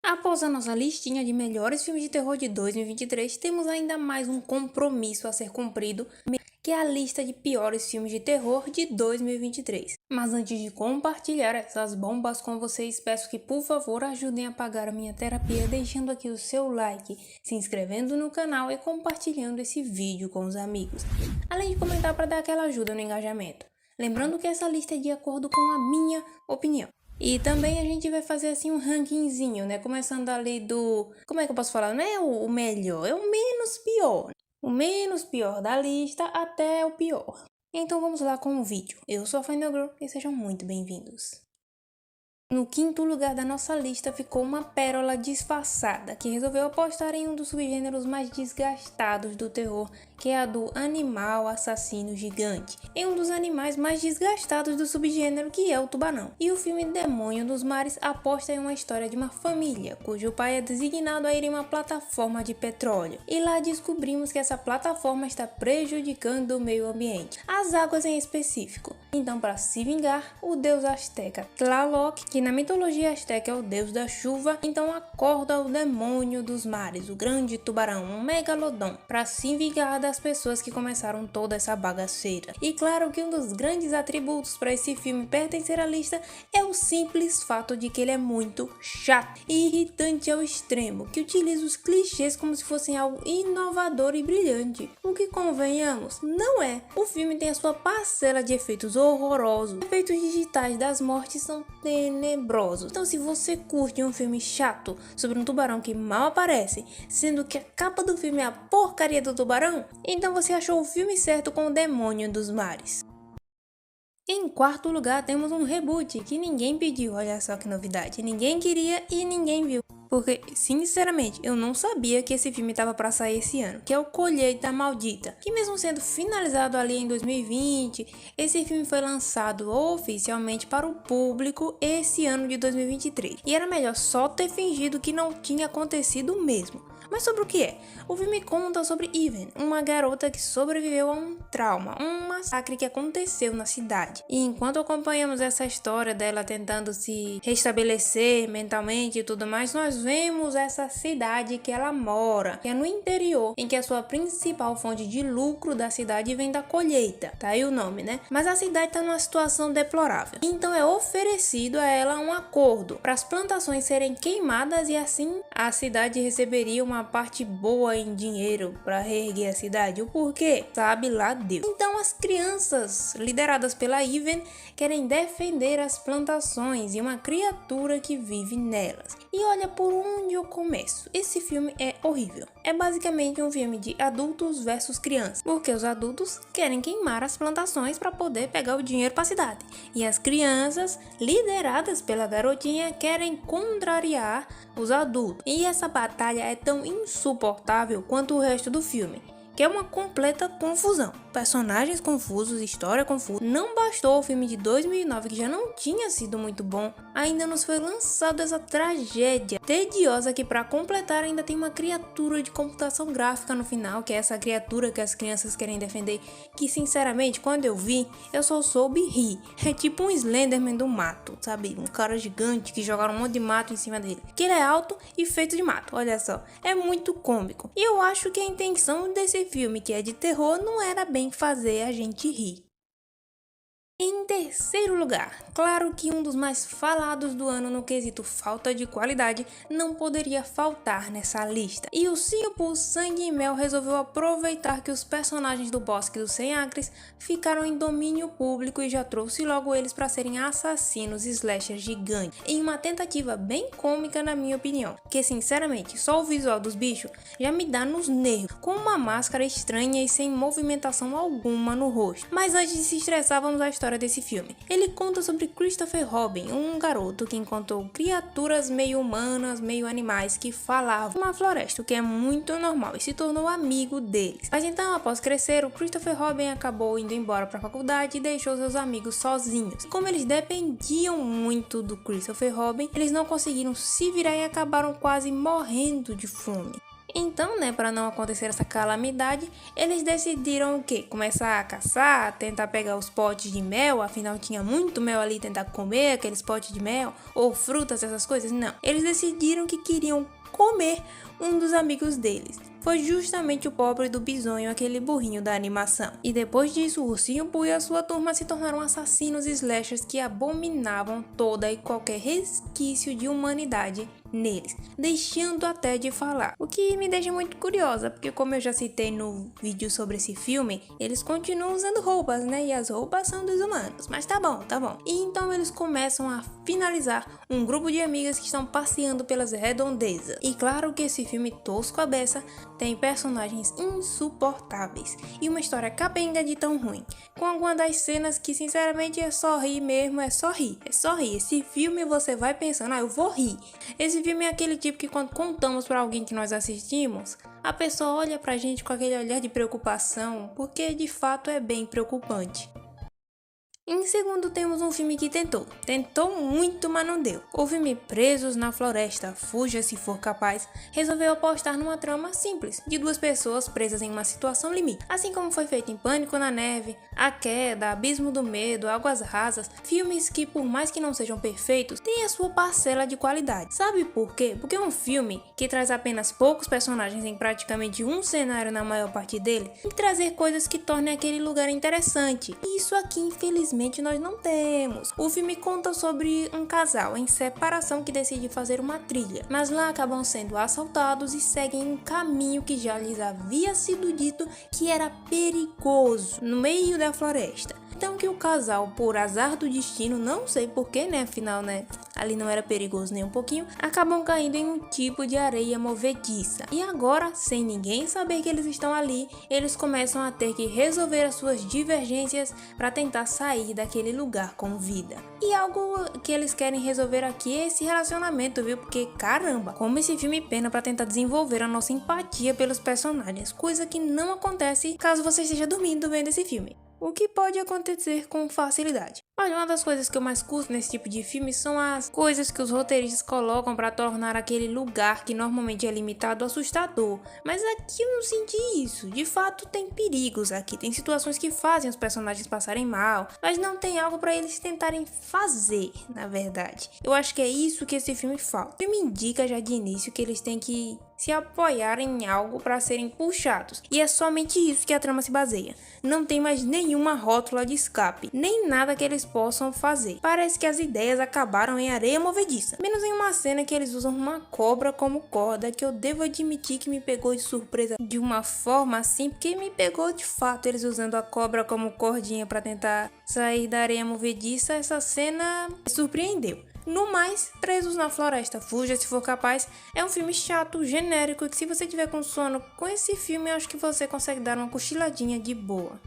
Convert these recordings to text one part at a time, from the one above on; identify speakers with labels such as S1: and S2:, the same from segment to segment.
S1: Após a nossa listinha de melhores filmes de terror de 2023, temos ainda mais um compromisso a ser cumprido, que é a lista de piores filmes de terror de 2023. Mas antes de compartilhar essas bombas com vocês, peço que por favor ajudem a pagar a minha terapia deixando aqui o seu like, se inscrevendo no canal e compartilhando esse vídeo com os amigos. Além de comentar para dar aquela ajuda no engajamento. Lembrando que essa lista é de acordo com a minha opinião. E também a gente vai fazer assim um rankingzinho, né? Começando ali do... Como é que eu posso falar? Não é o melhor, é o menos pior. O menos pior da lista até o pior. Então vamos lá com o vídeo. Eu sou a Final Girl e sejam muito bem-vindos. No quinto lugar da nossa lista ficou uma pérola disfarçada, que resolveu apostar em um dos subgêneros mais desgastados do terror, que é a do animal assassino gigante, em um dos animais mais desgastados do subgênero, que é o tubarão. E o filme Demônio dos Mares aposta em uma história de uma família, cujo pai é designado a ir em uma plataforma de petróleo. E lá descobrimos que essa plataforma está prejudicando o meio ambiente, as águas em específico. Então, para se vingar, o deus asteca Tlaloc, que na mitologia asteca é o deus da chuva, então acorda o demônio dos mares, o grande tubarão, um megalodon, para se vingar das pessoas que começaram toda essa bagaceira. E claro que um dos grandes atributos para esse filme pertencer à lista é o simples fato de que ele é muito chato e irritante ao extremo, que utiliza os clichês como se fossem algo inovador e brilhante, o que, convenhamos, não é. O filme tem a sua parcela de efeitos horrorosos, os efeitos digitais das mortes são tenebrosos. Então, se você curte um filme chato sobre um tubarão que mal aparece, sendo que a capa do filme é a porcaria do tubarão, então você achou o filme certo com o Demônio dos Mares. Em quarto lugar, temos um reboot que ninguém pediu, olha só que novidade, ninguém queria e ninguém viu. Porque, sinceramente, eu não sabia que esse filme estava para sair esse ano, que é o Colheita Maldita, que mesmo sendo finalizado ali em 2020, esse filme foi lançado oficialmente para o público esse ano de 2023. E era melhor só ter fingido que não tinha acontecido mesmo. Mas sobre o que é? O filme conta sobre Even, uma garota que sobreviveu a um trauma, um massacre que aconteceu na cidade. E enquanto acompanhamos essa história dela tentando se restabelecer mentalmente e tudo mais, nós vemos essa cidade que ela mora, que é no interior, em que a sua principal fonte de lucro da cidade vem da colheita. Tá aí o nome, né? Mas a cidade tá numa situação deplorável. Então é oferecido a ela um acordo para as plantações serem queimadas e assim a cidade receberia uma parte boa em dinheiro para reerguer a cidade. O porquê? Sabe lá Deus. Então as crianças, lideradas pela Even, querem defender as plantações e uma criatura que vive nelas. E olha por onde eu começo. Esse filme é horrível. É basicamente um filme de adultos versus crianças, porque os adultos querem queimar as plantações para poder pegar o dinheiro para a cidade. E as crianças, lideradas pela garotinha, querem contrariar os adultos. E essa batalha é tão insuportável quanto o resto do filme, que é uma completa confusão. Personagens confusos, história confusa. Não bastou o filme de 2009, que já não tinha sido muito bom, ainda nos foi lançado essa tragédia tediosa que, para completar, ainda tem uma criatura de computação gráfica no final, que é essa criatura que as crianças querem defender, que sinceramente, quando eu vi, eu só soube rir. É tipo um Slenderman do mato, sabe? Um cara gigante que jogaram um monte de mato em cima dele, que ele é alto e feito de mato, olha só. É muito cômico. E eu acho que a intenção desse filme, que é de terror, não era bem fazer a gente rir. Em terceiro lugar, claro que um dos mais falados do ano no quesito falta de qualidade não poderia faltar nessa lista. E o Singapore Sangue e Mel resolveu aproveitar que os personagens do Bosque dos 100 Acres ficaram em domínio público e já trouxe logo eles para serem assassinos slasher gigantes, em uma tentativa bem cômica na minha opinião, que sinceramente só o visual dos bichos já me dá nos nervos, com uma máscara estranha e sem movimentação alguma no rosto. Mas antes de se estressar, vamos à história desse filme. Ele conta sobre Christopher Robin, um garoto que encontrou criaturas meio humanas, meio animais que falavam numa floresta, o que é muito normal, e se tornou amigo deles. Mas então, após crescer, o Christopher Robin acabou indo embora para a faculdade e deixou seus amigos sozinhos. Como eles dependiam muito do Christopher Robin, eles não conseguiram se virar e acabaram quase morrendo de fome. Então, né, para não acontecer essa calamidade, eles decidiram o quê? Começar a caçar, tentar pegar os potes de mel, afinal tinha muito mel ali, tentar comer aqueles potes de mel, ou frutas, essas coisas. Não, eles decidiram que queriam comer um dos amigos deles. Foi justamente o pobre do bisonho, aquele burrinho da animação. E depois disso, o Ursinho Pooh e a sua turma se tornaram assassinos slashers que abominavam toda e qualquer resquício de humanidade neles, deixando até de falar. O que me deixa muito curiosa, porque como eu já citei no vídeo sobre esse filme, eles continuam usando roupas, né? E as roupas são dos humanos. Mas tá bom, tá bom. E então eles começam a finalizar um grupo de amigas que estão passeando pelas redondezas. E claro que esse filme tosco à beça tem personagens insuportáveis e uma história capenga de tão ruim, com alguma das cenas que sinceramente é só rir mesmo, é só rir. Esse filme você vai pensando, eu vou rir. Esse filme é aquele tipo que quando contamos pra alguém que nós assistimos, a pessoa olha pra gente com aquele olhar de preocupação, porque de fato é bem preocupante. Em segundo, temos um filme que tentou muito, mas não deu. O filme Presos na Floresta, Fuja se for capaz, resolveu apostar numa trama simples, de duas pessoas presas em uma situação limite. Assim como foi feito em Pânico na Neve, A Queda, Abismo do Medo, Águas Rasas, filmes que por mais que não sejam perfeitos, têm a sua parcela de qualidade. Sabe por quê? Porque é um filme que traz apenas poucos personagens em praticamente um cenário na maior parte dele, e trazer coisas que tornem aquele lugar interessante. E isso aqui, infelizmente, nós não temos. O filme conta sobre um casal em separação que decide fazer uma trilha, mas lá acabam sendo assaltados e seguem um caminho que já lhes havia sido dito que era perigoso, no meio da floresta. Então que o casal, por azar do destino, não sei porquê, né, afinal, né, ali não era perigoso nem um pouquinho, acabam caindo em um tipo de areia movediça. E agora, sem ninguém saber que eles estão ali, eles começam a ter que resolver as suas divergências para tentar sair daquele lugar com vida. E algo que eles querem resolver aqui é esse relacionamento, viu? Porque caramba, como esse filme pena para tentar desenvolver a nossa empatia pelos personagens, coisa que não acontece caso você esteja dormindo vendo esse filme. O que pode acontecer com facilidade. Olha, uma das coisas que eu mais curto nesse tipo de filme são as coisas que os roteiristas colocam para tornar aquele lugar que normalmente é limitado assustador. Mas aqui eu não senti isso. De fato, tem perigos aqui, tem situações que fazem os personagens passarem mal, mas não tem algo para eles tentarem fazer, na verdade. Eu acho que é isso que esse filme falta. O filme indica já de início que eles têm que se apoiar em algo para serem puxados. E é somente isso que a trama se baseia. Não tem mais nenhuma rótula de escape, nem nada que eles possam fazer. Parece que as ideias acabaram em areia movediça. Menos em uma cena que eles usam uma cobra como corda, que eu devo admitir que me pegou de surpresa de uma forma assim, porque me pegou de fato eles usando a cobra como cordinha para tentar sair da areia movediça. Essa cena me surpreendeu. No mais, Presos na Floresta, Fuja se for capaz, é um filme chato, genérico, e que se você tiver com sono com esse filme, eu acho que você consegue dar uma cochiladinha de boa.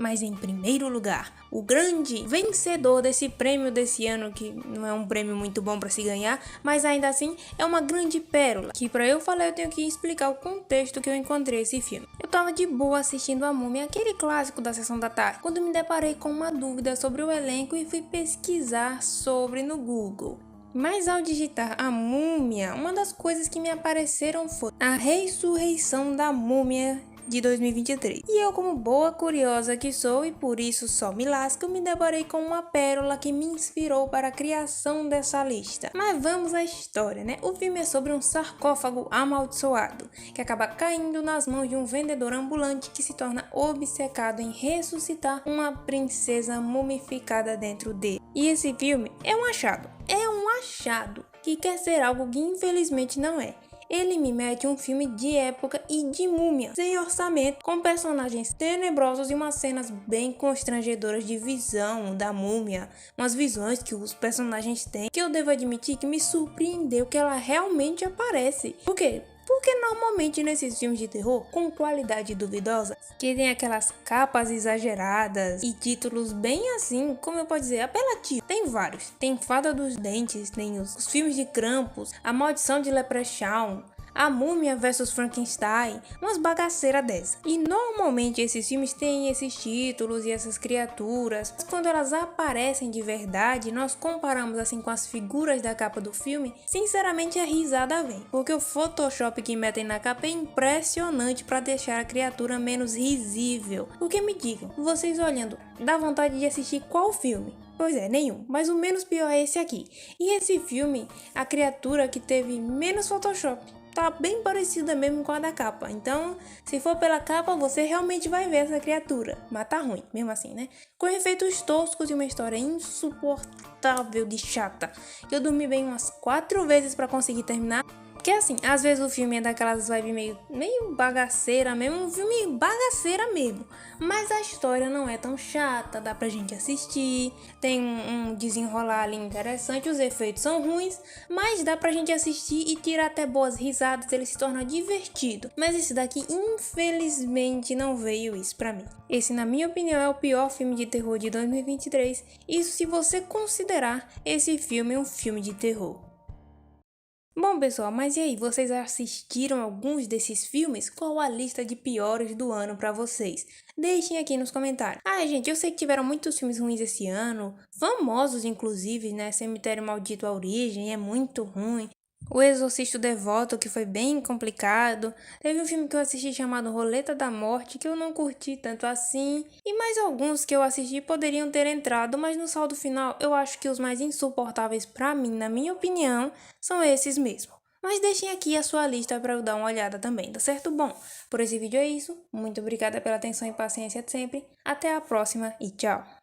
S1: Mas em primeiro lugar, o grande vencedor desse prêmio desse ano, que não é um prêmio muito bom para se ganhar, mas ainda assim é uma grande pérola, que para eu falar eu tenho que explicar o contexto que eu encontrei esse filme. Eu tava de boa assistindo A Múmia, aquele clássico da Sessão da Tarde, quando me deparei com uma dúvida sobre o elenco e fui pesquisar sobre no Google. Mas ao digitar A Múmia, uma das coisas que me apareceram foi a ressurreição da Múmia de 2023. E eu, como boa curiosa que sou e por isso só me lasco, me deparei com uma pérola que me inspirou para a criação dessa lista. Mas vamos à história, né? O filme é sobre um sarcófago amaldiçoado que acaba caindo nas mãos de um vendedor ambulante que se torna obcecado em ressuscitar uma princesa mumificada dentro dele. E esse filme é um achado. É um achado que quer ser algo que infelizmente não é. Ele me mete um filme de época e de múmia, sem orçamento, com personagens tenebrosos e umas cenas bem constrangedoras de visão da múmia, umas visões que os personagens têm, que eu devo admitir que me surpreendeu que ela realmente aparece. Por quê? Porque normalmente nesses filmes de terror, com qualidade duvidosa, que tem aquelas capas exageradas e títulos bem assim, como eu posso dizer, apelativos. Tem vários. Tem Fada dos Dentes, tem os filmes de Krampus, A Maldição de Leprechaun, A Múmia vs Frankenstein, umas bagaceiras dessa. E normalmente esses filmes têm esses títulos e essas criaturas. Mas quando elas aparecem de verdade, nós comparamos assim com as figuras da capa do filme, sinceramente a risada vem. Porque o Photoshop que metem na capa é impressionante para deixar a criatura menos risível. Porque me digam, vocês olhando, dá vontade de assistir qual filme? Pois é, nenhum, mas o menos pior é esse aqui. E esse filme, a criatura que teve menos Photoshop, tá bem parecida mesmo com a da capa. Então, se for pela capa, você realmente vai ver essa criatura. Mas tá ruim, mesmo assim, né? Com efeitos toscos e uma história insuportável de chata. Eu dormi bem umas 4 vezes para conseguir terminar. Porque assim, às vezes o filme é daquelas vibes meio bagaceira mesmo, um filme bagaceira mesmo. Mas a história não é tão chata, dá pra gente assistir, tem um desenrolar ali interessante, os efeitos são ruins, mas dá pra gente assistir e tirar até boas risadas, ele se torna divertido. Mas esse daqui, infelizmente, não veio isso pra mim. Esse, na minha opinião, é o pior filme de terror de 2023, isso se você considerar esse filme um filme de terror. Bom, pessoal, mas e aí, vocês assistiram alguns desses filmes? Qual a lista de piores do ano pra vocês? Deixem aqui nos comentários. Ah, gente, eu sei que tiveram muitos filmes ruins esse ano, famosos inclusive, né? Cemitério Maldito, A Origem é muito ruim. O Exorcista Devoto, que foi bem complicado. Teve um filme que eu assisti chamado Roleta da Morte, que eu não curti tanto assim. E mais alguns que eu assisti poderiam ter entrado, mas no saldo final eu acho que os mais insuportáveis pra mim, na minha opinião, são esses mesmo. Mas deixem aqui a sua lista para eu dar uma olhada também, tá certo? Bom, por esse vídeo é isso. Muito obrigada pela atenção e paciência de sempre. Até a próxima e tchau!